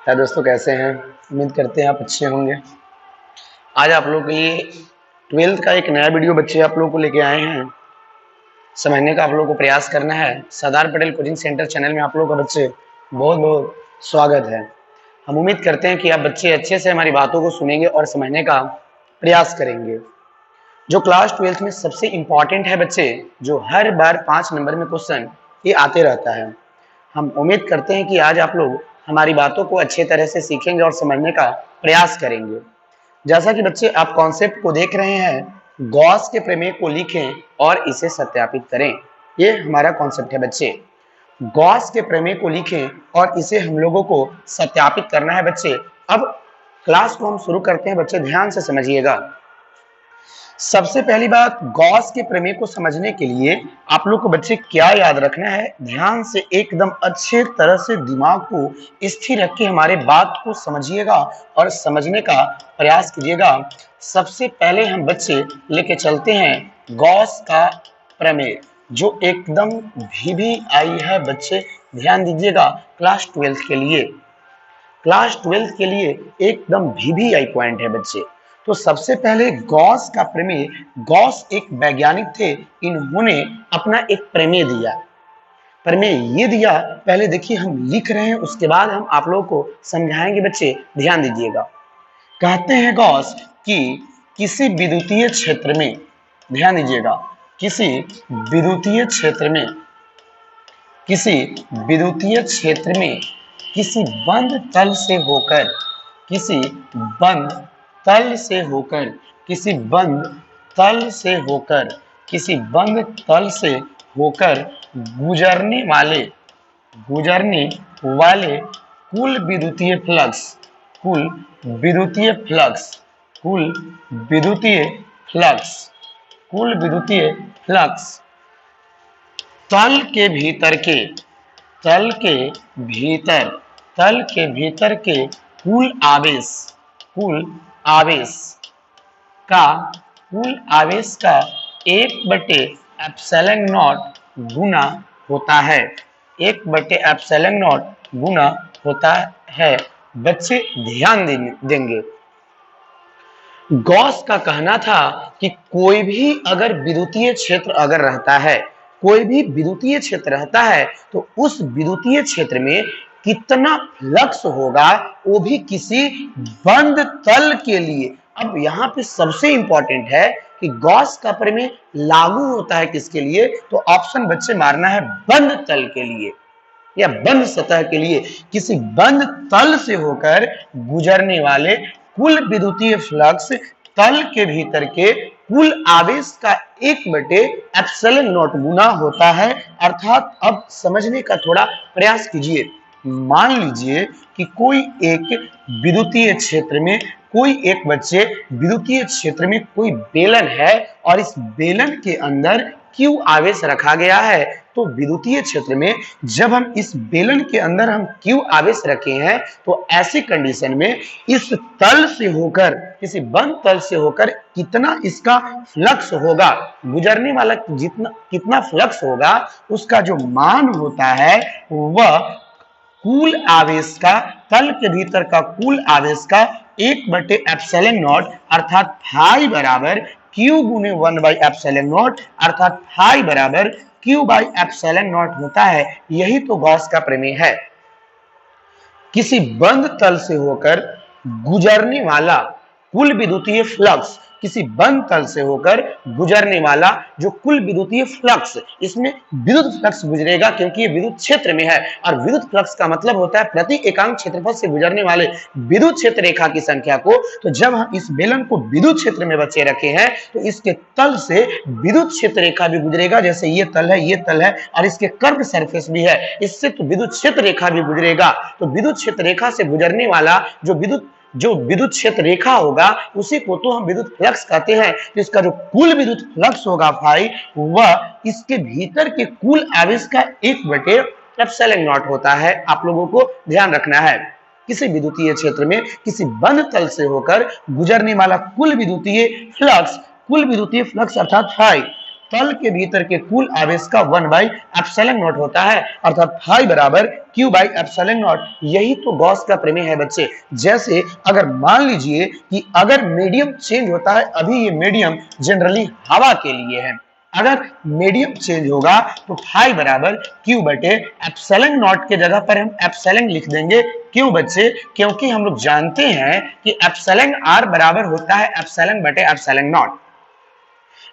है दोस्तों, कैसे हैं? उम्मीद करते हैं आप अच्छे होंगे। आज आप लोगों के लिए 12th का एक नया वीडियो बच्चे आप लोगों को लेके आए हैं। समझने का आप लोगों को प्रयास करना है। Sardar Patel coaching centre channel में आप लोगों का बच्चे बहुत बहुत स्वागत है। हम उम्मीद करते हैं कि आप बच्चे अच्छे से हमारी बातों को सुनेंगे और समझने का प्रयास करेंगे। जो क्लास 12th में सबसे इम्पॉर्टेंट है बच्चे, जो हर बार 5 नंबर में क्वेश्चन ये आते रहता है। हम उम्मीद करते हैं कि आज आप लोग हमारी बातों को अच्छे तरह से सीखेंगे और समझने का प्रयास करेंगे। जैसा कि बच्चे आप कॉन्सेप्ट को देख रहे हैं, गॉस के प्रमेय को लिखें और इसे सत्यापित करें। ये हमारा कॉन्सेप्ट है बच्चे। गॉस के प्रमेय को लिखें और इसे हम लोगों को सत्यापित करना है बच्चे। अब क्लास को हम शुरू करते हैं बच्चे, ध्यान से समझिएगा। सबसे पहली बात, गॉस के प्रमेय को समझने के लिए आप लोग को बच्चे क्या याद रखना है, ध्यान से एकदम अच्छे तरह से दिमाग को स्थिर रख के हमारे बात को समझिएगा और समझने का प्रयास कीजिएगा। सबसे पहले हम बच्चे लेके चलते हैं गॉस का प्रमेय, जो एकदम VVI है बच्चे। ध्यान दीजिएगा, क्लास 12th के लिए, क्लास 12th के लिए एकदम VVI पॉइंट है बच्चे। तो सबसे पहले गॉस का प्रमेय, गॉस एक वैज्ञानिक थे, इन्होंने अपना एक प्रमेय दिया। प्रमेय ये दिया, पहले देखिए हम लिख रहे हैं, उसके बाद हम आप लोगों को समझाएंगे बच्चे। ध्यान दीजिएगा। कहते हैं गॉस कि किसी विद्युतीय क्षेत्र में, ध्यान दीजिएगा, किसी विद्युतीय क्षेत्र में, किसी विद्युतीय क्षेत्र में किसी बंद तल से होकर, किसी बंद तल से होकर, किसी बंद तल से होकर, किसी बंद तल से होकर गुजरने वाले कुल विद्युतीय फ्लक्स, कुल विद्युतीय फ्लक्स, कुल विद्युतीय फ्लक्स, कुल विद्युतीय फ्लक्स तल के भीतर के, तल के भीतर, तल के भीतर के कुल आवेश, कुल आवेश का, कुल आवेश का 1/ε0 गुना होता है, 1/ε0 गुना होता है। बच्चे ध्यान देंगे, गॉस का कहना था कि कोई भी अगर विद्युतीय क्षेत्र अगर रहता है, कोई भी विद्युतीय क्षेत्र रहता है, तो उस विद्युतीय क्षेत्र में कितना फ्लक्स होगा, वो भी किसी बंद तल के लिए। अब यहाँ पे सबसे इंपॉर्टेंट है कि गॉस का प्रमेय लागू होता है किसके लिए, तो ऑप्शन बच्चे मारना है बंद तल के लिए या बंद सतह के लिए। किसी बंद तल से होकर गुजरने वाले कुल विद्युतीय फ्लक्स तल के भीतर के कुल आवेश का 1/ε0 गुना होता है। अर्थात अब समझने का थोड़ा प्रयास कीजिए। मान लीजिए कि कोई एक विद्युतीय क्षेत्र में, कोई एक बच्चे विद्युतीय क्षेत्र में कोई बेलन है और इस बेलन के अंदर Q आवेश रखा गया है। तो विद्युतीय क्षेत्र में जब हम इस बेलन के अंदर हम Q आवेश रखे हैं, तो ऐसी कंडीशन में इस तल से होकर, किसी बंद तल से होकर कितना इसका फ्लक्स होगा, गुजरने वाला जितना कितना फ्लक्स होगा, उसका जो मान होता है वह कुल आवेश का, तल के भीतर का कुल आवेश का 1/ε0 अर्थात फाई बराबर Q गुने 1/ε0 अर्थात फाई बराबर Q/ε0 होता है। यही तो गॉस का प्रमेय है। किसी बंद तल से होकर गुजरने वाला कुल विद्युतीय फ्लक्स, किसी बंद तल से होकर गुजरने वाला जो कुल विद्युतीय फ्लक्स, इसमें विद्युत फ्लक्स गुजरेगा क्योंकि ये विद्युत क्षेत्र में है, और विद्युत फ्लक्स का मतलब होता है प्रति एकांक क्षेत्रफल से गुजरने वाले विद्युत क्षेत्र रेखा की संख्या को। तो जब हम इस बेलन को विद्युत क्षेत्र में बच्चे रखे हैं, तो इसके तल से विद्युत क्षेत्र रेखा भी गुजरेगा। जैसे ये तल है, ये तल है, और इसके कर्व सरफेस भी है, इससे तो विद्युत क्षेत्र रेखा भी गुजरेगा। तो विद्युत क्षेत्र रेखा से गुजरने वाला जो विद्युत क्षेत्र रेखा होगा, उसी को तो हम विद्युत फ्लक्स कहते हैं। तो इसका जो कुल विद्युत फ्लक्स होगा फाई, वह इसके भीतर के कुल आवेश का 1/ε0 होता है। आप लोगों को ध्यान रखना है, किसी विद्युतीय क्षेत्र में किसी बंद तल से होकर गुजरने वाला कुल विद्युतीय फ्लक्स, कुल विद्युतीय फ्लक्स अर्थात फाई, तल के भीतर के कुल आवेश का 1/ε0 होता है, अर्थात फाई बराबर Q/ε0। यही तो गॉस का प्रमेय है बच्चे। जैसे अगर मान लीजिए कि अगर मीडियम चेंज होता है, अभी ये मीडियम जनरली हवा के लिए है, अगर मीडियम चेंज होगा तो फाई बराबर Q/ε0 के जगह पर हम एप्सिलॉन लिख देंगे। क्यों बच्चे? क्योंकि हम लोग जानते हैं कि एप्सिलॉन r बराबर होता है ε/ε0।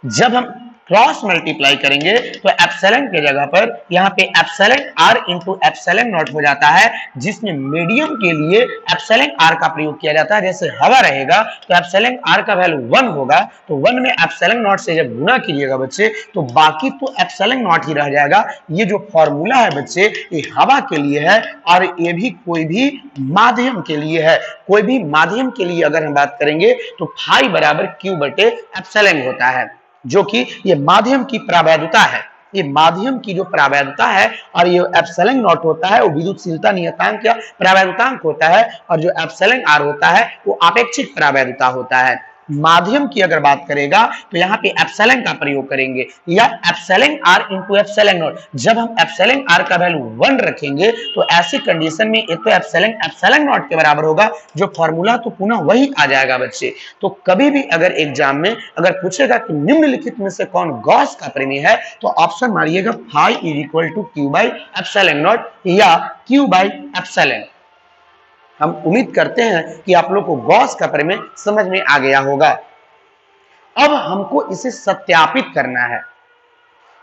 जब हम क्रॉस मल्टीप्लाई करेंगे तो एप्सिलॉन के जगह पर यहाँ पे epsilon r into epsilon not हो जाता है, जिसमें मीडियम के लिए एप्सिलॉन r का प्रयोग किया जाता है। जैसे हवा रहेगा तो एप्सिलॉन r का वैल्यू 1 होगा, तो 1 में एप्सिलॉन नॉट से जब गुना कीजिएगा बच्चे तो बाकी तो एप्सिलॉन नॉट ही रह जाएगा। ये जो फॉर्मूला है बच्चे ये हवा के लिए है और ये भी कोई भी माध्यम के लिए है। कोई भी माध्यम के लिए अगर हम बात करेंगे तो फाई बराबर Q/ε होता है, जो कि ये माध्यम की प्रावैधता है। ये माध्यम की जो प्रावैधता है और ये एप्सिलॉन नॉट होता है वो विद्युतशीलता नियतांक या प्रावैधतांक होता है, और जो एप्सिलॉन r होता है वो आपेक्षिक प्रावैधता होता है। माध्यम की अगर बात करेगा तो यहाँ पे एप्सिलॉन का प्रयोग करेंगे या epsilon r into epsilon not. जब हम एप्सिलॉन r का वैल्यू 1 रखेंगे तो ऐसी कंडीशन में एक तो एप्सिलॉन नॉट के बराबर होगा, जो फॉर्मूला तो पुनः वही आ जाएगा बच्चे। तो कभी भी अगर एग्जाम में अगर पूछेगा कि निम्नलिखित में से कौन गॉस का प्रमेय है तो ऑप्शन मारिएगा फाई इक्वल टू Q/ε0 या Q/ε। हम उम्मीद करते हैं कि आप लोग को गॉस का प्रमेय समझ में आ गया होगा। अब हमको इसे सत्यापित करना है।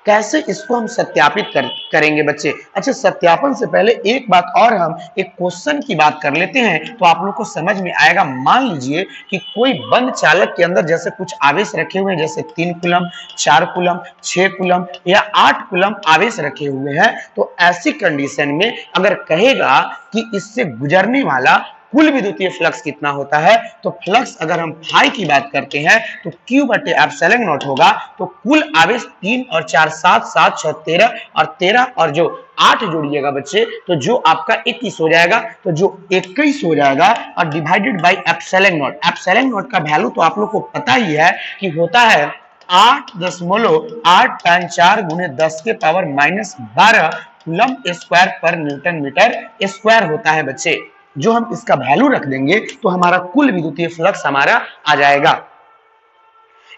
कैसे इसको हम सत्यापित करेंगे बच्चे? अच्छा, सत्यापन से पहले एक बात और, हम एक क्वेश्चन की बात कर लेते हैं तो आप लोग को समझ में आएगा। मान लीजिए कि कोई बंद चालक के अंदर जैसे कुछ आवेश रखे हुए हैं, जैसे 3 कूलम, 4 कूलम, 6 कूलम या 8 कूलम आवेश रखे हुए हैं, तो ऐसी कंडीशन में अगर कहेगा कि इससे गुजरने वाला कुल विद्युतीय फ्लक्स कितना होता है, तो फ्लक्स अगर हम फाई की बात करते हैं तो Q/ε0 होगा। तो कुल आवेश 3 और 4 7 7 6 13 और 13 और जो 8 जोड़िएगा बच्चे तो जो आपका 21 हो जाएगा। तो जो 21 हो जाएगा और divided by epsilon not. Epsilon not का वैल्यू तो आप लोग को पता ही है कि होता है 8.8 टाइम 4 गुने 10 के पावर -12 कूलम स्क्वायर पर न्यूटन मीटर स्क्वायर होता है बच्चे। जो हम इसका वैल्यू रख देंगे तो हमारा कुल विद्युतीय फ्लक्स हमारा आ जाएगा।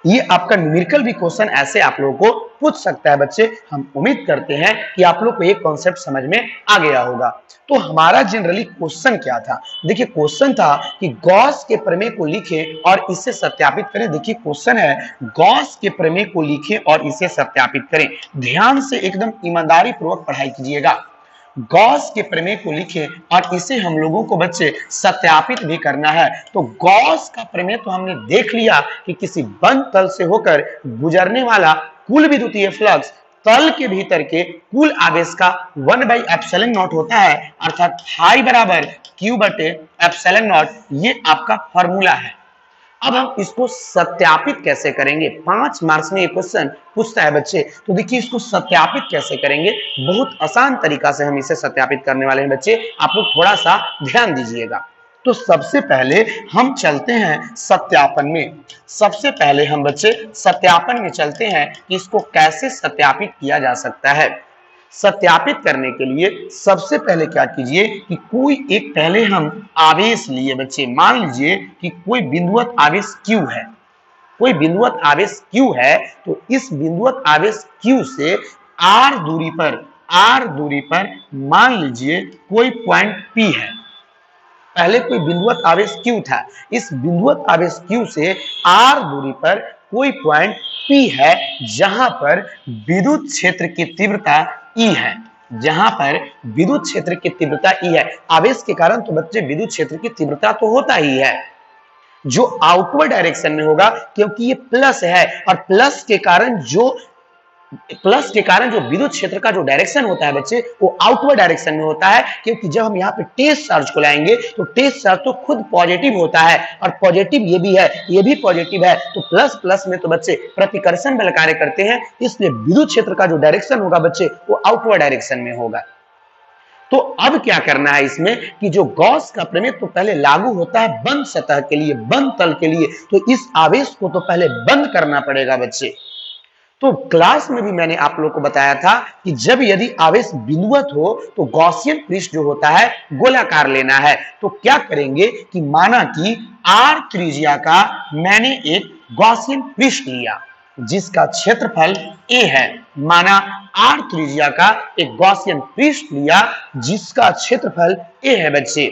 ये आपका न्यूमेरिकल भी क्वेश्चन ऐसे आप लोगों को पूछ सकता है बच्चे। हम उम्मीद करते हैं कि आप लोग को एक कॉन्सेप्ट समझ में आ गया होगा। तो हमारा जनरली क्वेश्चन क्या था? देखिए क्वेश्चन था कि गॉस के प्रमेय को लिखें और इसे सत्यापित करें। देखिए क्वेश्चन है गॉस के प्रमेय को लिखें और इसे सत्यापित करें। ध्यान से एकदम ईमानदारी पूर्वक पढ़ाई कीजिएगा। गॉस के प्रमेय को लिखें और इसे हम लोगों को बच्चे सत्यापित भी करना है। तो गॉस का प्रमेय तो हमने देख लिया कि किसी बंद तल से होकर गुजरने वाला कुल विद्युतीय फ्लक्स तल के भीतर के कुल आवेश का 1/ε0 होता है, अर्थात फाई बराबर Q/ε0। ये आपका फॉर्मूला है। अब हम इसको सत्यापित कैसे करेंगे? 5 मार्क्स में ये क्वेश्चन पूछता है बच्चे। तो देखिए इसको सत्यापित कैसे करेंगे, बहुत आसान तरीका से हम इसे सत्यापित करने वाले हैं बच्चे। आप लोग थोड़ा सा ध्यान दीजिएगा। तो सबसे पहले हम चलते हैं सत्यापन में। सबसे पहले हम बच्चे सत्यापन में चलते हैं कि इसको कैसे सत्यापित किया जा सकता है। सत्यापित करने के लिए सबसे पहले क्या कीजिए कि कोई एक पहले हम आवेश लिए बच्चे। मान लीजिए कि कोई बिंदुवत आवेश Q है, कोई बिंदुवत आवेश Q है, तो इस बिंदुवत आवेश Q से r दूरी पर मान लीजिए कोई पॉइंट P है। पहले कोई बिंदुवत आवेश Q था, इस बिंदुवत आवेश Q से r दूरी पर कोई पॉइंट P है जहां पर विद्युत क्षेत्र की तीव्रता E है। जहां पर विद्युत क्षेत्र की तीव्रता E है। आवेश के कारण तो बच्चे विद्युत क्षेत्र की तीव्रता तो होता ही है, जो आउटवर्ड डायरेक्शन में होगा, क्योंकि ये प्लस है और प्लस के कारण जो विद्युत क्षेत्र का जो डायरेक्शन होता है बच्चे वो आउटवर्ड डायरेक्शन में होता है। क्योंकि जब हम यहाँ पे टेस्ट चार्ज को लाएंगे तो टेस्ट चार्ज तो खुद पॉजिटिव होता है और पॉजिटिव ये भी है, ये भी पॉजिटिव है, तो प्लस प्लस में तो बच्चे प्रतिकर्षण बल कार्य करते हैं। इसलिए विद्युत क्षेत्र का जो डायरेक्शन होगा बच्चे वो आउटवर्ड डायरेक्शन में होगा। तो अब क्या करना है इसमें कि जो गॉस का प्रमेय तो पहले लागू होता है बंद सतह के लिए, बंद तल के लिए, तो इस आवेश को तो पहले बंद करना पड़ेगा बच्चे। तो क्लास में भी मैंने आप लोगों को बताया था कि जब यदि आवेश बिंदुवत हो तो गॉसियन पृष्ठ जो होता है गोलाकार लेना है। तो क्या करेंगे कि माना कि r त्रिज्या का मैंने एक गॉसियन पृष्ठ लिया जिसका क्षेत्रफल a है। माना r त्रिज्या का एक गॉसियन पृष्ठ लिया जिसका क्षेत्रफल a है बच्चे।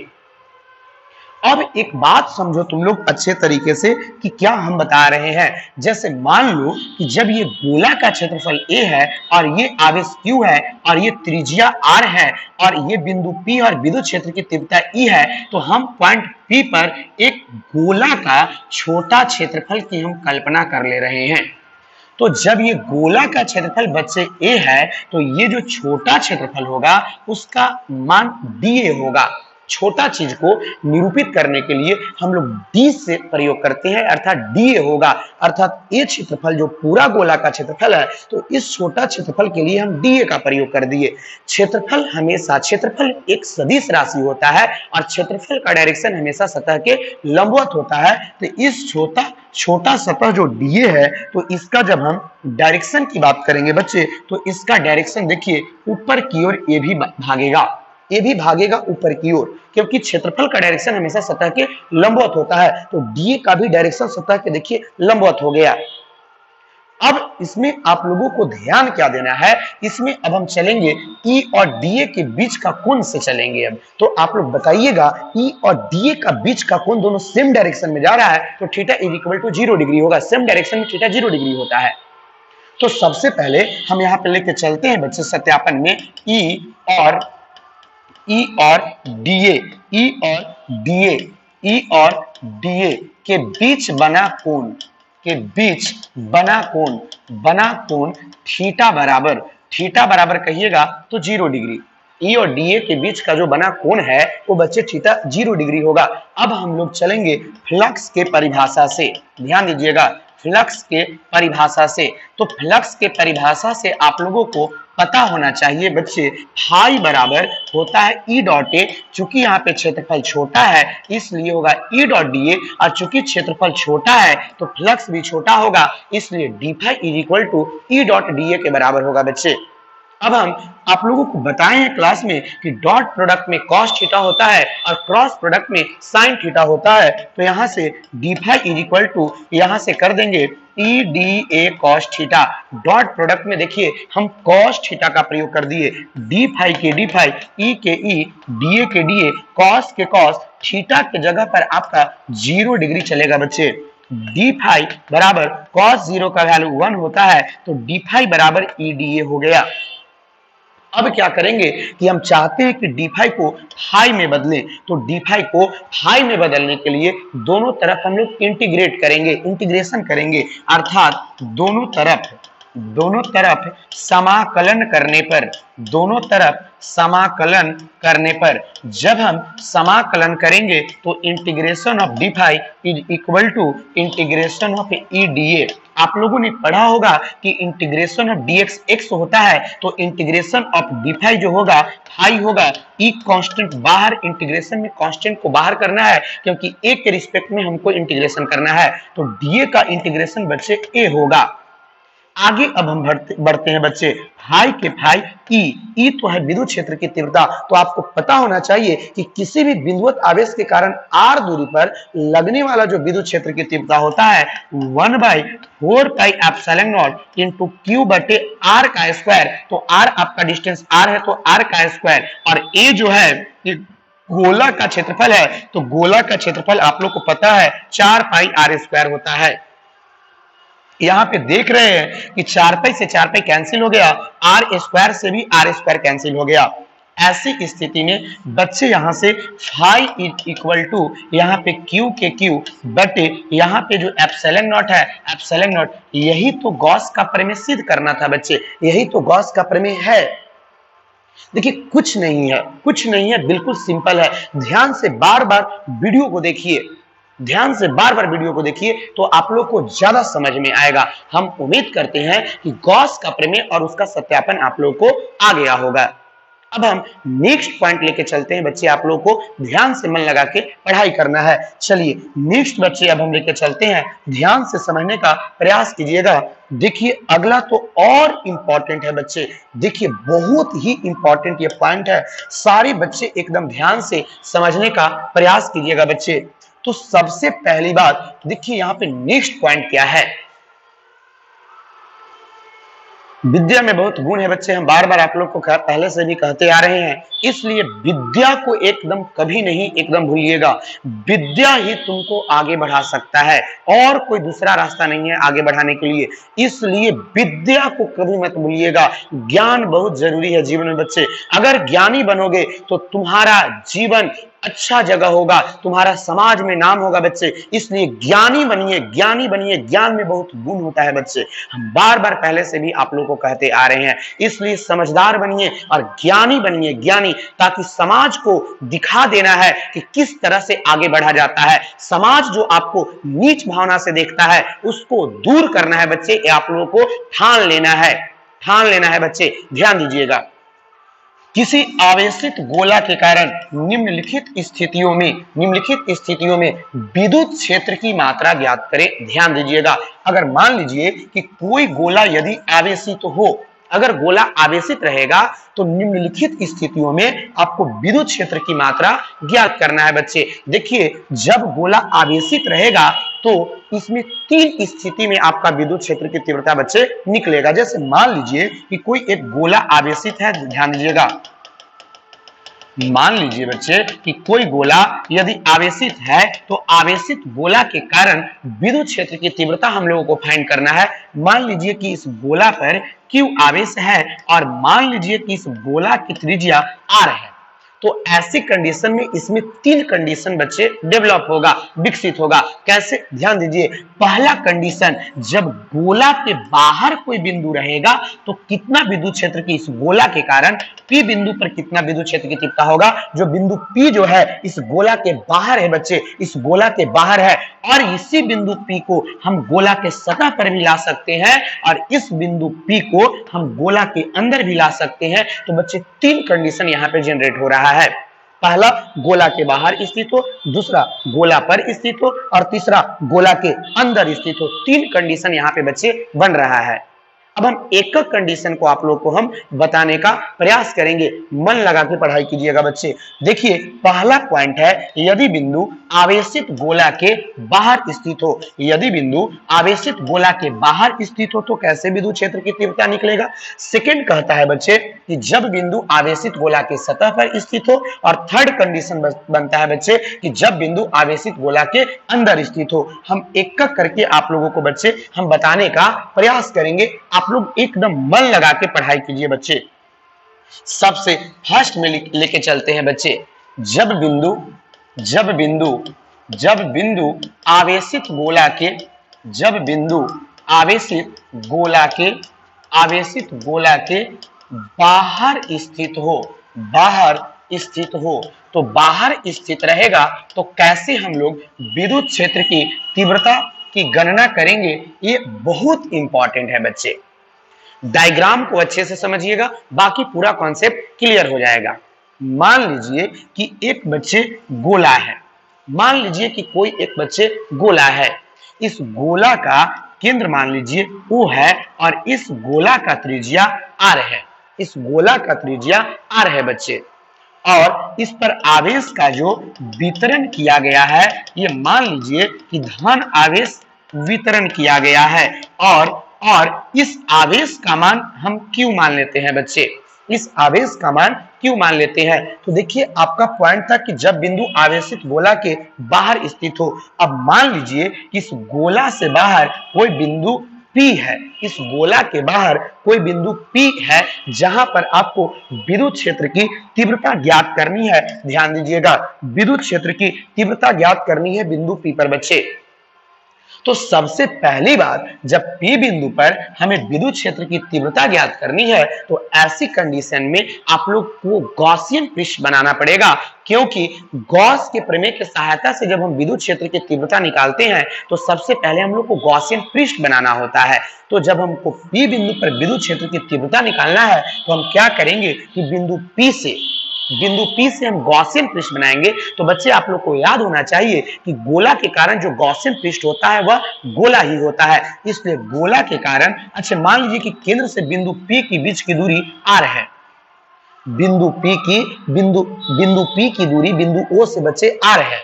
अब एक बात समझो तुम लोग अच्छे तरीके से कि क्या हम बता रहे हैं। जैसे मान लो कि जब ये गोला का क्षेत्रफल a है और ये आवेश q है और ये त्रिज्या r है और ये बिंदु P और विद्युत क्षेत्र की तीव्रता E है, तो हम पॉइंट P पर एक गोला का छोटा क्षेत्रफल की हम कल्पना कर ले रहे हैं। तो जब ये गोला का क्षेत्रफल बच्चे a है तो ये जो छोटा क्षेत्रफल होगा उसका मान dA होगा। छोटा चीज को निरूपित करने के लिए हम लोग d से प्रयोग करते हैं अर्थात dA होगा। अर्थात ये क्षेत्रफल जो पूरा गोला का क्षेत्रफल है तो इस छोटा क्षेत्रफल के लिए हम dA का प्रयोग कर दिए। क्षेत्रफल एक सदिश राशि होता है और क्षेत्रफल का डायरेक्शन हमेशा सतह के लंबवत होता है। तो इस छोटा सतह जो dA है तो इसका जब हम डायरेक्शन की बात करेंगे बच्चे तो इसका डायरेक्शन देखिए ऊपर की ओर ये भी भागेगा ऊपर की ओर, क्योंकि क्षेत्रफल का डायरेक्शन हमेशा सतह के लंबवत होता है। तो dA का भी डायरेक्शन सतह के देखिए लंबवत हो गया। अब इसमें आप लोगों को ध्यान क्या देना है, इसमें अब हम चलेंगे E और dA के बीच का कोण से चलेंगे। अब तो आप लोग बताइएगा E और dA का बीच का कोण दोनों सेम डायरेक्शन में जा रहा है तो theta is equal to 0 degree होगा। सेम डायरेक्शन में थीटा 0 डिग्री होता है। तो सबसे पहले हम यहाँ पे लेके चलते हैं बच्चे सत्यापन में E और DA के बीच बना कोण थीटा बराबर कहिएगा तो 0 डिग्री। E और DA के बीच का जो बना कोण है वो बच्चे थीटा 0 डिग्री होगा। अब हम लोग चलेंगे फ्लक्स के परिभाषा से, ध्यान दीजिएगा फ्लक्स के परिभाषा से। तो फ्लक्स के परिभाषा से आप लोगों को पता होना चाहिए बच्चे फाई बराबर होता है E डॉट A। चूंकि यहाँ पे क्षेत्रफल छोटा है इसलिए होगा E डॉट DA और चूंकि क्षेत्रफल छोटा है तो फ्लक्स भी छोटा होगा इसलिए d phi is equal to E dot DA के बराबर होगा बच्चे। अब हम आप लोगों को बताए हैं क्लास में कि डॉट प्रोडक्ट में कॉस थीटा होता है और क्रॉस प्रोडक्ट में साइन थीटा होता है। तो यहाँ से D phi is equal to यहाँ से कर देंगे E D A cos theta. Dot product में देखिए हम कॉस थीटा का प्रयोग कर दिए, डी फाई के डी फाई, ई के ई, डीए के डीए, कॉस के कॉस, थीटा के जगह पर आपका 0 डिग्री चलेगा बच्चे। डी फाई बराबर कॉस 0 का वैल्यू 1 होता है तो डी फाई बराबर ई डी ए हो गया। अब क्या करेंगे कि हम चाहते हैं कि डी फाई को फाई में बदलें, तो डी फाई को फाई में बदलने के लिए दोनों तरफ हम लोग इंटीग्रेशन करेंगे अर्थात दोनों तरफ समाकलन करने पर जब हम समाकलन करेंगे तो integration of D phi is equal to integration of E D A. आप लोगों ने पढ़ा होगा कि इंटीग्रेशन ऑफ dx x होता है तो इंटीग्रेशन ऑफ डी फाई जो होगा फाई होगा। ई कांस्टेंट बाहर, इंटीग्रेशन में कांस्टेंट को बाहर करना है क्योंकि ए के रिस्पेक्ट में हमको इंटीग्रेशन करना है तो डीए का इंटीग्रेशन बच्चे ए होगा। आगे अब हम बढ़ते हैं बच्चे फाई के फाई ई तो है विद्युत क्षेत्र की तीव्रता। तो आपको पता होना चाहिए कि किसी भी बिंदुवत आवेश के कारण r दूरी पर लगने वाला जो विद्युत क्षेत्र की तीव्रता होता है 1/4 pi epsilon not into q बटे r का स्क्वायर। तो r आपका डिस्टेंस r है तो r का स्क्वायर और a जो है ये गोला का क्षेत्रफल है तो गोला का क्षेत्रफल आप लोग को पता है 4 पाई r स्क्वायर होता है। यहाँ पे देख रहे हैं कि 4 पाई से 4 पाई कैंसिल हो गया, r स्क्वायर से भी r स्क्वायर कैंसिल हो गया। ऐसी स्थिति में बच्चे यहाँ से फाई इज इक्वल टू यहाँ पे q के q बटे यहाँ पे जो एप्सिलॉन नॉट है एप्सिलॉन नॉट, यही तो गॉस का प्रमेय सिद्ध करना था बच्चे, यही तो गॉस का प्रमेय है। देखिए कुछ नहीं है, बिल्कुल सिंपल है। ध्यान से बार बार वीडियो को देखिए तो आप लोग को ज्यादा समझ में आएगा। हम उम्मीद करते हैं कि गॉस का प्रमेय और उसका सत्यापन आप लोग को आ गया होगा। अब हम नेक्स्ट पॉइंट लेके चलते हैं बच्चे, आप लोगों को ध्यान से मन लगा के पढ़ाई करना है। चलिए नेक्स्ट बच्चे अब हम लेके चलते हैं, ध्यान से समझने का प्रयास कीजिएगा। देखिए अगला तो और इंपॉर्टेंट है बच्चे, देखिए बहुत ही इंपॉर्टेंट ये पॉइंट है, सारे बच्चे एकदम ध्यान से समझने का प्रयास कीजिएगा बच्चे। तो सबसे पहली बात देखिए यहाँ पे नेक्स्ट पॉइंट क्या है, विद्या में बहुत गुण है बच्चे, हम बार बार आप लोग को पहले से भी कहते आ रहे हैं, इसलिए विद्या को एकदम कभी नहीं एकदम भूलिएगा। विद्या ही तुमको आगे बढ़ा सकता है और कोई दूसरा रास्ता नहीं है आगे बढ़ाने के लिए, इसलिए विद्या को कभी मत भूलिएगा। ज्ञान बहुत जरूरी है जीवन में बच्चे, अगर ज्ञानी बनोगे तो तुम्हारा जीवन अच्छा जगह होगा, तुम्हारा समाज में नाम होगा बच्चे, इसलिए ज्ञानी बनिए, ज्ञानी बनिए। ज्ञान में बहुत गुण होता है बच्चे, हम बार बार पहले से भी आप लोगों को कहते आ रहे हैं, इसलिए समझदार बनिए और ज्ञानी बनिए, ज्ञानी, ताकि समाज को दिखा देना है कि किस तरह से आगे बढ़ा जाता है। समाज जो आपको नीच भावना से देखता है उसको दूर करना है बच्चे, ये आप लोगों को ठान लेना है, ठान लेना है बच्चे, ध्यान दीजिएगा। किसी आवेशित गोला के कारण निम्नलिखित स्थितियों में विद्युत क्षेत्र की मात्रा ज्ञात करें। ध्यान दीजिएगा, अगर मान लीजिए कि कोई गोला यदि आवेशित हो, अगर गोला आवेशित रहेगा तो निम्नलिखित स्थितियों में आपको विद्युत क्षेत्र की मात्रा ज्ञात करना है बच्चे। देखिए जब गोला आवेशित रहेगा तो इसमें 3 स्थिति में आपका विद्युत क्षेत्र की तीव्रता बच्चे निकलेगा। जैसे मान लीजिए कि कोई एक गोला आवेशित है, ध्यान दीजिएगा, मान लीजिए बच्चे कि कोई गोला यदि आवेशित है तो आवेशित गोला के कारण विद्युत क्षेत्र की तीव्रता हम लोगों को फाइंड करना है। मान लीजिए कि इस गोला पर Q आवेश है और मान लीजिए कि इस गोला की त्रिज्या R है, तो ऐसी कंडीशन में इसमें 3 कंडीशन बच्चे डेवलप होगा, विकसित होगा। कैसे, ध्यान दीजिए, पहला कंडीशन, जब गोला के बाहर कोई बिंदु रहेगा तो कितना विद्युत क्षेत्र की इस गोला के कारण P बिंदु पर कितना विद्युत क्षेत्र की तीव्रता होगा। जो बिंदु P जो है इस गोला के बाहर है बच्चे, इस गोला के बाहर है, और इसी बिंदु P को हम गोला के सतह पर भी ला सकते हैं और इस बिंदु P को हम गोला के अंदर भी ला सकते हैं। तो बच्चे 3 कंडीशन यहाँ पे जनरेट हो रहा है, पहला गोला के बाहर स्थित हो, दूसरा गोला पर स्थित हो और तीसरा गोला के अंदर स्थित हो। 3 कंडीशन यहाँ पे बच्चे बन रहा है। अब हम एक एक कंडीशन को आप लोग को हम बताने का प्रयास करेंगे, मन लगा के पढ़ाई कीजिएगा बच्चे। देखिए पहला पॉइंट है, यदि बिंदु आवेशित गोला के बाहर स्थित हो, यदि बिंदु आवेशित गोला के बाहर स्थित हो तो कैसे विद्युत क्षेत्र की तीव्रता निकलेगा। सेकंड कहता है बच्चे कि जब बिंदु आवेशित गोला के सतह पर स्थित हो, और थर्ड कंडीशन बनता है बच्चे कि जब बिंदु आवेशित गोला के अंदर स्थित हो। हम एक एक करके आप लोगों को बच्चे हम बताने का प्रयास करेंगे, आप लोग एकदम मन लगा के पढ़ाई कीजिए बच्चे। सबसे फर्स्ट में लेके चलते हैं बच्चे, जब बिंदु आवेशित गोला के, जब बिंदु आवेशित गोला के बाहर स्थित हो, तो बाहर स्थित रहेगा तो कैसे हम लोग विद्युत क्षेत्र की तीव्रता की गणना करेंगे, ये बहुत इंपॉर्टेंट है बच्चे। डायग्राम को अच्छे से समझिएगा, बाकी पूरा कॉन्सेप्ट क्लियर हो जाएगा। मान लीजिए कि एक बच्चे गोला है, मान लीजिए कि कोई एक बच्चे गोला है, इस गोला का केंद्र मान लीजिए O है और इस गोला का त्रिज्या R है, इस गोला का त्रिज्या R है बच्चे, और इस पर आवेश का जो वितरण किया गया है ये मान लीजिए कि धन आवेश वितरण किया गया है, और इस आवेश का मान हम Q मान लेते हैं बच्चे, इस आवेश का मान Q मान लेते हैं। तो देखिए आपका पॉइंट था कि जब बिंदु आवेशित गोला के बाहर स्थित हो, अब मान लीजिए कि इस गोला से बाहर कोई बिंदु P है, इस गोला के बाहर कोई बिंदु P है जहां पर आपको विद्युत क्षेत्र की तीव्रता ज्ञात करनी है। ध्यान दीजिएगा, विद्युत क्षेत्र की तीव्रता ज्ञात करनी है बिंदु P पर बच्चे। तो सबसे पहली बात, जब P बिंदु पर हमें विद्युत क्षेत्र की तीव्रता ज्ञात करनी है तो ऐसी कंडीशन में आप लोग को गॉसियन पृष्ठ बनाना पड़ेगा, क्योंकि गॉस के प्रमेय की सहायता से जब हम विद्युत क्षेत्र की तीव्रता निकालते हैं तो सबसे पहले हम लोग को गॉसियन पृष्ठ बनाना होता है। तो जब हमको P बिंदु पर विद्युत क्षेत्र की तीव्रता निकालना है तो हम क्या करेंगे कि बिंदु P से हम गॉसियन पृष्ठ बनाएंगे। तो बच्चे आप लोग को याद होना चाहिए कि गोला के कारण जो गॉसियन पृष्ठ होता है वह गोला ही होता है, इसलिए गोला के कारण, अच्छा मान लीजिए कि केंद्र से बिंदु P की बीच की दूरी r है, बिंदु P की दूरी बिंदु O से बच्चे r है।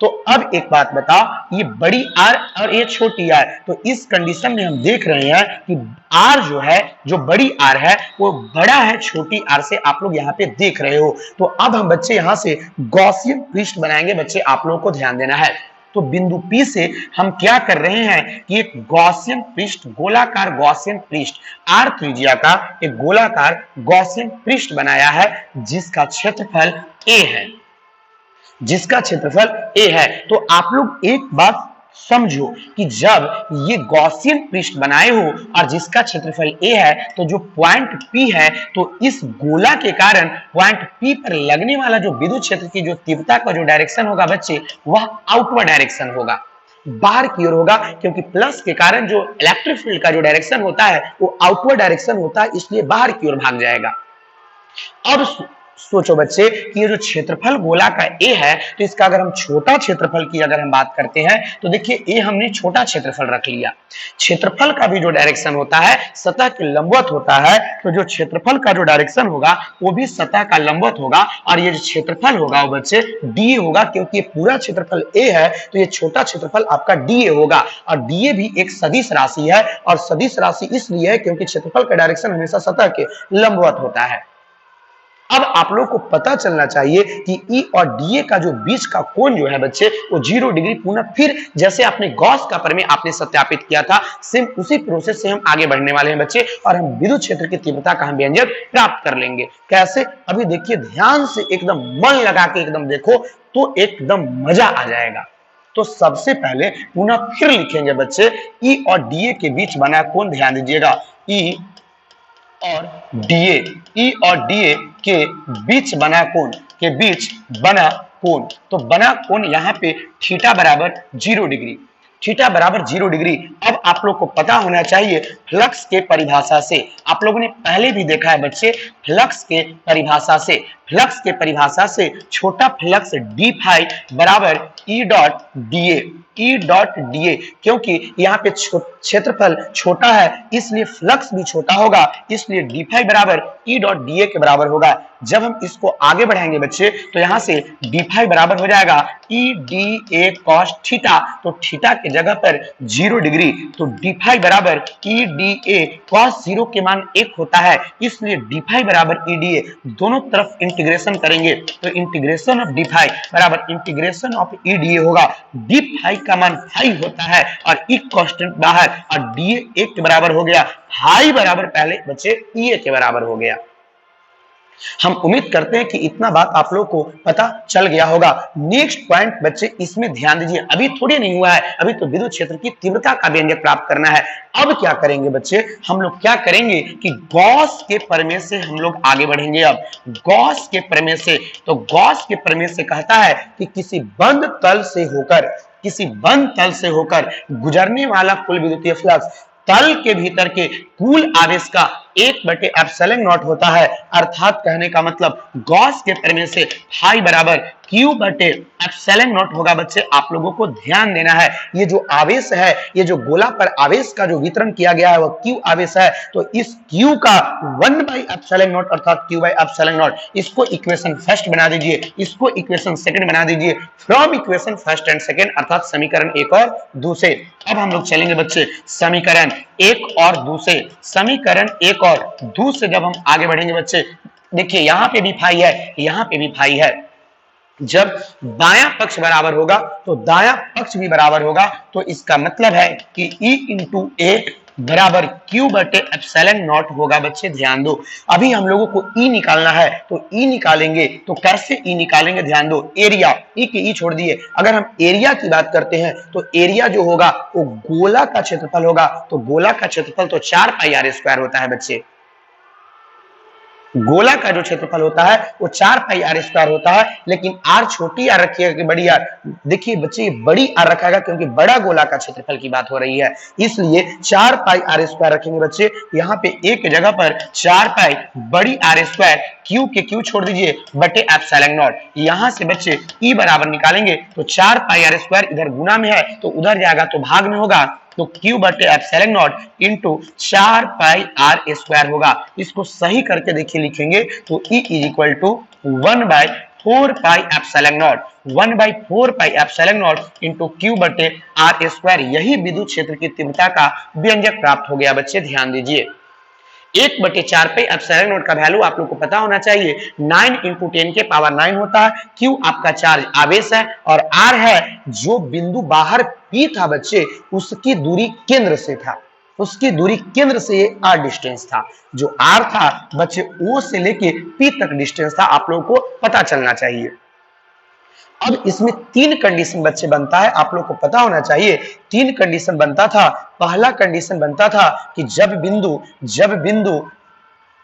तो अब एक बात बताओ, ये बड़ी R और ये छोटी R, तो इस कंडीशन में हम देख रहे हैं कि R जो है, जो बड़ी R है वो बड़ा है छोटी R से, आप लोग यहाँ पे देख रहे हो। तो अब हम बच्चे यहाँ से गॉसियन पृष्ठ बनाएंगे, बच्चे आप लोगों को ध्यान देना है। तो बिंदु P से हम क्या कर रहे हैं कि एक गॉसियन पृष्ठ, गोलाकार गॉसियन पृष्ठ, R त्रिज्या का एक गोलाकार गॉसियन पृष्ठ बनाया है जिसका क्षेत्रफल A है, A है। तो आप लोग एक बात समझो कि जब ये गॉसियन पृष्ठ बनाए हो और जिसका क्षेत्रफल A है, तो जो पॉइंट P है, तो इस गोला के कारण पॉइंट P पर लगने वाला जो विद्युत क्षेत्र की जो तीव्रता का जो डायरेक्शन होगा बच्चे, वह आउटवर्ड डायरेक्शन होगा, बाहर की ओर होगा, क्योंकि प्लस के कारण जो इलेक्ट्रिक फील्ड का जो डायरेक्शन होता है वो आउटवर्ड डायरेक्शन होता है, इसलिए बाहर की ओर भाग जाएगा। अब सोचो बच्चे कि ये जो क्षेत्रफल गोला का A है, तो इसका अगर हम छोटा क्षेत्रफल की अगर हम बात करते हैं तो देखिए A हमने छोटा क्षेत्रफल रख लिया। क्षेत्रफल का भी जो डायरेक्शन होता है सतह के लंबवत होता है, तो जो क्षेत्रफल का जो डायरेक्शन होगा वो भी सतह का लंबवत होगा, और ये जो क्षेत्रफल होगा वो बच्चे DA होगा, क्योंकि ये पूरा क्षेत्रफल A है तो ये छोटा क्षेत्रफल आपका DA होगा। और DA भी एक सदिश राशि है, और सदिश राशि इसलिए है क्योंकि क्षेत्रफल का डायरेक्शन हमेशा सतह के लंबवत होता है। अब आप लोग को पता चलना चाहिए कि E और DA का जो बीच का कोण जो है बच्चे वो 0 डिग्री, पुनः फिर जैसे आपने गॉस का प्रमेय आपने सत्यापित किया था, सेम उसी प्रोसेस से हम आगे बढ़ने वाले हैं बच्चे, और हम विद्युत क्षेत्र की तीव्रता का हम व्यंजक प्राप्त कर लेंगे। कैसे? अभी देखिए ध्यान से एकदम मन लगा के एकदम देखो तो एकदम मजा आ जाएगा। तो सबसे पहले पुनः फिर लिखेंगे बच्चे E और DA के बीच बना कोण, ध्यान दीजिएगा, E और DA के बीच बना कोण, तो बना कोण यहाँ पे थीटा बराबर 0 डिग्री, अब आप लोग को पता होना चाहिए फ्लक्स के परिभाषा से, आप लोगों ने पहले भी देखा है बच्चे, फ्लक्स के परिभाषा से छोटा फ्लक्स d फाई बराबर E डॉट DA, क्योंकि यहाँ पे क्षेत्रफल छोटा है इसलिए फ्लक्स भी छोटा होगा, इसलिए d फाई बराबर E डॉट DA के बराबर होगा। जब हम इसको आगे बढ़ाएंगे बच्चे तो यहाँ से d फाई बराबर हो जाएगा E DA cos थीटा, तो थीटा के जगह पर 0 डिग्री, तो d फाई बराबर E DA cos 0 के मान 1 होता है, इसलिए d फाई बराबर E DA, दोनों तरफ इंटीग्रेशन करेंगे तो इंटीग्रेशन ऑफ d फाई बराबर इंटीग्रेशन ऑफ E DA होगा। d फाई का मान 5 होता है और E कांस्टेंट बाहर, और DA 1 के बराबर हो गया, फाई बराबर पहले बच्चे EA के बराबर हो गया। हम उम्मीद करते हैं कि इतना बात आप लोग को पता चल गया होगा। नेक्स्ट पॉइंट बच्चे इसमें ध्यान दीजिए, अभी थोड़ी नहीं हुआ है, अभी तो विद्युत क्षेत्र की तीव्रता का व्यंजक प्राप्त करना है। अब क्या करेंगे बच्चे, हम लोग क्या करेंगे कि गॉस के प्रमेय से हम लोग आगे बढ़ेंगे। अब गॉस के प्रमेय से, तो गॉस के प्रमेय से कहता है कि किसी बंद तल से होकर गुजरने वाला कुल विद्युतीय फ्लक्स तल के भीतर के कुल आवेश का 1/ε0 होता है, अर्थात कहने का मतलब गॉस के प्रमेय से फाई बराबर Q/ε0 होगा। बच्चे आप लोगों को ध्यान देना है, ये जो आवेश है, ये जो गोला पर आवेश का जो वितरण किया गया है वह Q आवेश है, तो इस Q का 1/ε0 अर्थात Q/ε0, इसको इक्वेशन फर्स्ट बना दीजिए, इसको इक्वेशन सेकंड बना दीजिए, from equation first and second अर्थात समीकरण 1 और 2 से। अब हम लोग चलेंगे बच्चे समीकरण 1 और 2 से, समीकरण 1 और 2 से जब हम आगे बढ़ेंगे बच्चे, देखिए यहाँ पे भी फाई है, यहाँ पे भी फाई है, जब बायां पक्ष बराबर होगा तो दायां पक्ष भी बराबर होगा, तो इसका मतलब है कि E × A बराबर Q बटे एप्सिलॉन नॉट होगा। बच्चे ध्यान दो, अभी हम लोगों को E निकालना है, तो E निकालेंगे तो कैसे E निकालेंगे, ध्यान दो। एरिया, E के E छोड़ दिए, अगर हम एरिया की बात करते हैं तो एरिया जो होगा वो गोला का क्षेत्रफल होगा, तो गोला का क्षेत्रफल तो 4 पाई आर स्क्वायर होता है बच्चे। गोला का जो क्षेत्रफल होता है वो 4 पाई आर स्क्वायर होता है, लेकिन आर छोटी आर रखिएगा कि बड़ी आर। देखिए बच्चे, बड़ी आर रखा क्योंकि बड़ा गोला का क्षेत्रफल की बात हो रही है, इसलिए 4 पाई आर स्क्वायर रखेंगे बच्चे। यहाँ पे एक जगह पर 4 पाई बड़ी आर स्क्वायर, क्यू के क्यू छोड़ दीजिए, बटे एप्सिलॉन नॉट। यहां से बच्चे ई बराबर निकालेंगे तो 4 पाई आर स्क्वायर इधर गुना में है तो उधर जाएगा तो भाग में होगा, तो Q बटे epsilon naught into 4 pi R square होगा। इसको सही करके देखिए लिखेंगे तो E is equal to 1/4 pi epsilon naught, 1/4 pi epsilon naught into Q बटे आर स्क्वायर। यही विद्युत क्षेत्र की तीव्रता का व्यंजक प्राप्त हो गया बच्चे, ध्यान दीजिए। 1/4 पे एप्सिलॉन नॉट का वैल्यू आप लोग को पता होना चाहिए, 9 इंटू 10 के पावर 9 होता है। Q आपका चार्ज आवेश है और R है जो बिंदु बाहर P था बच्चे, उसकी दूरी केंद्र से था, उसकी दूरी केंद्र से ये R डिस्टेंस था। जो R था बच्चे O से लेके P तक डिस्टेंस था, आप लोगों को पता चलना चाहिए। अब इसमें 3 कंडीशन बच्चे बनता है, आप लोग को पता होना चाहिए। 3 कंडीशन बनता था। पहला कंडीशन बनता था कि जब बिंदु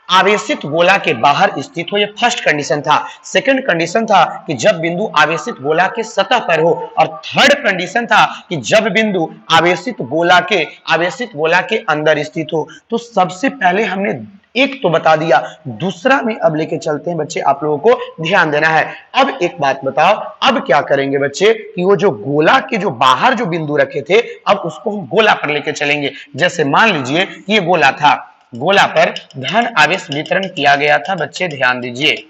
आवेशित गोला के बाहर स्थित हो, ये फर्स्ट कंडीशन था। सेकंड कंडीशन था कि जब बिंदु आवेशित गोला के सतह पर हो, और थर्ड कंडीशन था कि जब बिंदु आवेशित गोला के अंदर स्थित हो। तो सबसे पहले हमने एक तो बता दिया, दूसरा में अब लेके चलते हैं बच्चे, आप लोगों को ध्यान देना है। अब एक बात बताओ, अब क्या करेंगे बच्चे कि वो जो गोला के जो बाहर जो बिंदु रखे थे, अब उसको हम गोला पर लेके चलेंगे। जैसे मान लीजिए ये गोला था, गोला पर धन आवेश वितरण किया गया था बच्चे, ध्यान दीजिए,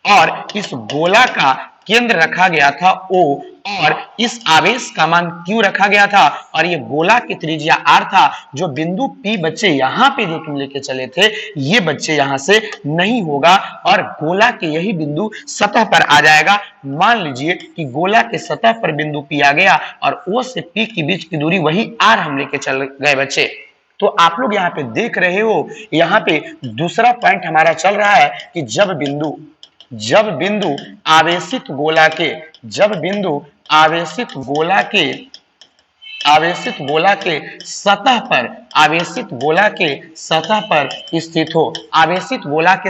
और इस गोला का केंद्र रखा गया था O, और इस आवेश का मान Q रखा गया था, और ये गोला की त्रिज्या R था। जो बिंदु P बच्चे यहाँ पे जो तुम लेके चले थे, ये बच्चे यहाँ से नहीं होगा और गोला के यही बिंदु सतह पर आ जाएगा। मान लीजिए कि गोला के सतह पर बिंदु P आ गया और O से P के बीच की दूरी वही R हम लेके चल गए बच्चे। तो आप लोग यहाँ पे देख रहे हो, यहाँ पे दूसरा पॉइंट हमारा चल रहा है कि जब बिंदु आवेशित गोला के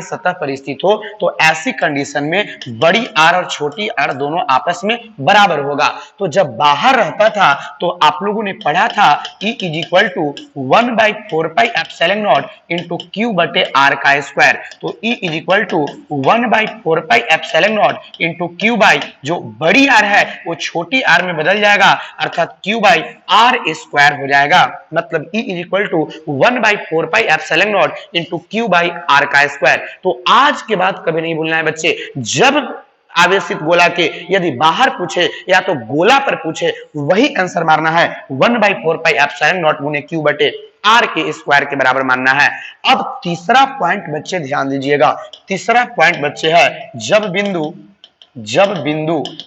सतह पर स्थित हो, तो ऐसी कंडीशन में बड़ी आर और छोटी आर दोनों आपस में बराबर होगा। तो जब बाहर रहता था तो आप लोगों ने पढ़ा था E is equal to 1/4 pi epsilon naught into Q बटे आर का स्क्वायर। तो E is equal to 1/4 pi epsilon naught into Q by जो बड़ी आर है वो छोटी आर में बदल जाएगा, अर्थात Q बाई आर स्क्वायर हो जाएगा। मतलब E is equal to 1/4 pi epsilon naught into Q by R का स्क्वायर। तो आज के बाद कभी नहीं भूलना है बच्चे, जब आवेशित गोला के यदि बाहर पूछे या तो गोला पर पूछे, वही आंसर मारना है, 1/4 पाई एप्सिलॉन नॉट गुने Q बटे आर के स्क्वायर के बराबर मानना है। अब तीसरा पॉइंट बच्चे ध्यान दीजिएगा, तीसरा पॉइंट बच्चे है जब बिंदु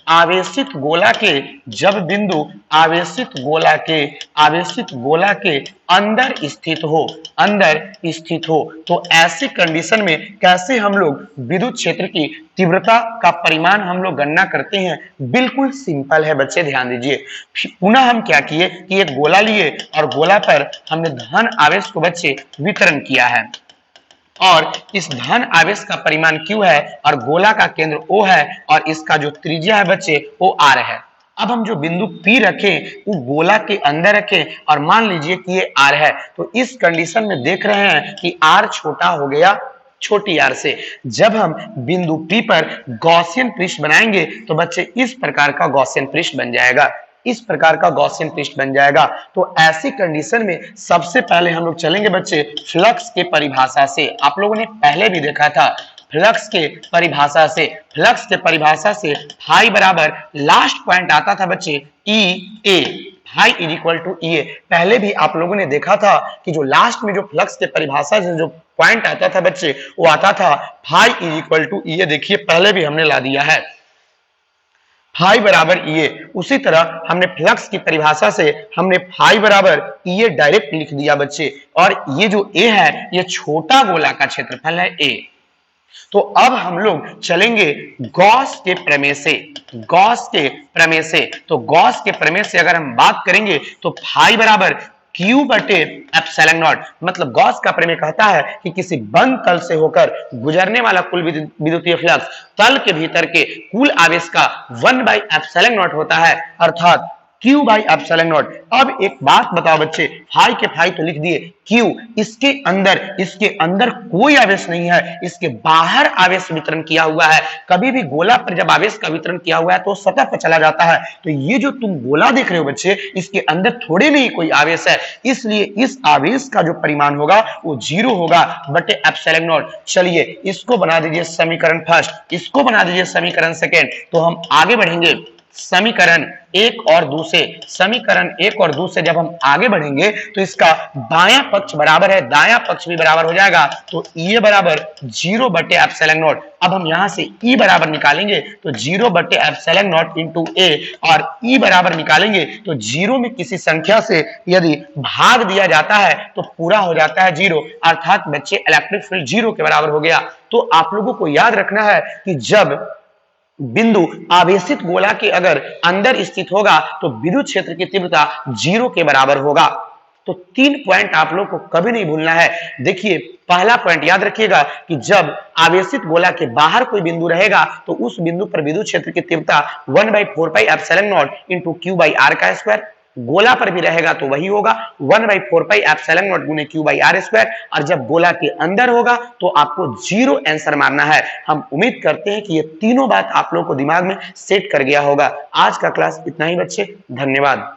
आवेशित गोला के अंदर स्थित हो, तो ऐसी कंडीशन में कैसे हम लोग विद्युत क्षेत्र की तीव्रता का परिमाण हम लोग गणना करते हैं। बिल्कुल सिंपल है बच्चे, ध्यान दीजिए। पुनः हम क्या किए कि एक गोला लिए और गोला पर हमने धन आवेश को बच्चे वितरण किया है, और इस धन आवेश का परिमाण Q है और गोला का केंद्र O है और इसका जो त्रिज्या है बच्चे वो R है। अब हम जो बिंदु P रखें वो गोला के अंदर रखें और मान लीजिए कि ये R है, तो इस कंडीशन में देख रहे हैं कि R छोटा हो गया छोटी आर से। जब हम बिंदु P पर गॉसियन पृष्ठ बनाएंगे तो बच्चे इस प्रकार का गॉसियन पृष्ठ बन जाएगा, इस प्रकार का गॉसियन पृष्ठ बन जाएगा। तो ऐसी कंडीशन में सबसे पहले हम लोग चलेंगे बच्चे फ्लक्स के परिभाषा से। आप लोगों ने पहले भी देखा था फ्लक्स के परिभाषा से फाई बराबर लास्ट पॉइंट आता था बच्चे ई ए, फाई इज इक्वल टू ई ए। पहले भी आप लोगों ने देखा था कि जो लास्ट में जो फ्लक्स के परिभाषा से जो पॉइंट आता था बच्चे वो आता था फाई इज इक्वल टू ई ए। देखिए पहले भी हमने ला दिया है। फाई बराबर ई ए। उसी तरह हमने फ्लक्स की परिभाषा से हमने फाई बराबर ई ए डायरेक्ट लिख दिया बच्चे, और ये जो ए है ये छोटा गोला का क्षेत्रफल है ए। तो अब हम लोग चलेंगे गॉस के प्रमेय से। गॉस के प्रमेय से, तो गॉस के प्रमेय से अगर हम बात करेंगे तो फाई बराबर क्यू बटे एप्सिलॉन नॉट, मतलब गॉस का प्रमेय कहता है कि किसी बंद तल से होकर गुजरने वाला कुल विद्युतीय फ्लक्स तल के भीतर के कुल आवेश का 1/एप्सिलॉन नॉट होता है, अर्थात Q बाई एप्सिलॉन नॉट। अब एक बात बताओ बच्चे, फाई के फाई तो लिख दिए, Q इसके अंदर कोई आवेश नहीं है, इसके बाहर आवेश वितरण किया हुआ है। कभी भी गोला पर जब आवेश का वितरण किया हुआ है तो सतह पर चला जाता है। तो ये जो तुम गोला देख रहे हो बच्चे, इसके अंदर थोड़े नहीं कोई आवेश है, इसलिए इस आवेश का जो परिमाण होगा वो 0 होगा बटे एप्सिलॉन नॉट। चलिए इसको बना दीजिए समीकरण फर्स्ट, इसको बना दीजिए समीकरण सेकेंड। तो हम आगे बढ़ेंगे समीकरण एक और दो से जब हम आगे बढ़ेंगे तो इसका बायां पक्ष बराबर है, दायां पक्ष भी बराबर हो जाएगा। तो E बराबर 0 बटे एप्सिलॉन नॉट। अब हम यहां से E बराबर निकालेंगे तो 0 बटे एप्सिलॉन नॉट इंटू ए, और E बराबर निकालेंगे तो 0 में किसी संख्या से यदि भाग दिया जाता है तो पूरा हो जाता है 0, अर्थात बच्चे इलेक्ट्रिक फील्ड 0 के बराबर हो गया। तो आप लोगों को याद रखना है कि जब बिंदु आवेशित गोला के अगर अंदर स्थित होगा तो विद्युत क्षेत्र की तीव्रता 0 के बराबर होगा। तो 3 पॉइंट आप लोग को कभी नहीं भूलना है। देखिए पहला पॉइंट याद रखिएगा कि जब आवेशित गोला के बाहर कोई बिंदु रहेगा तो उस बिंदु पर विद्युत क्षेत्र की तीव्रता 1/4 pi epsilon naught into Q by R का स्क्वायर, गोला पर भी रहेगा तो वही होगा 1/4 पाई एप्सिलॉन नॉट गुने क्यू बाई आर स्क्वायर, और जब गोला के अंदर होगा तो आपको 0 आंसर मारना है। हम उम्मीद करते हैं कि ये तीनों बात आप लोगों को दिमाग में सेट कर गया होगा। आज का क्लास इतना ही बच्चे, धन्यवाद।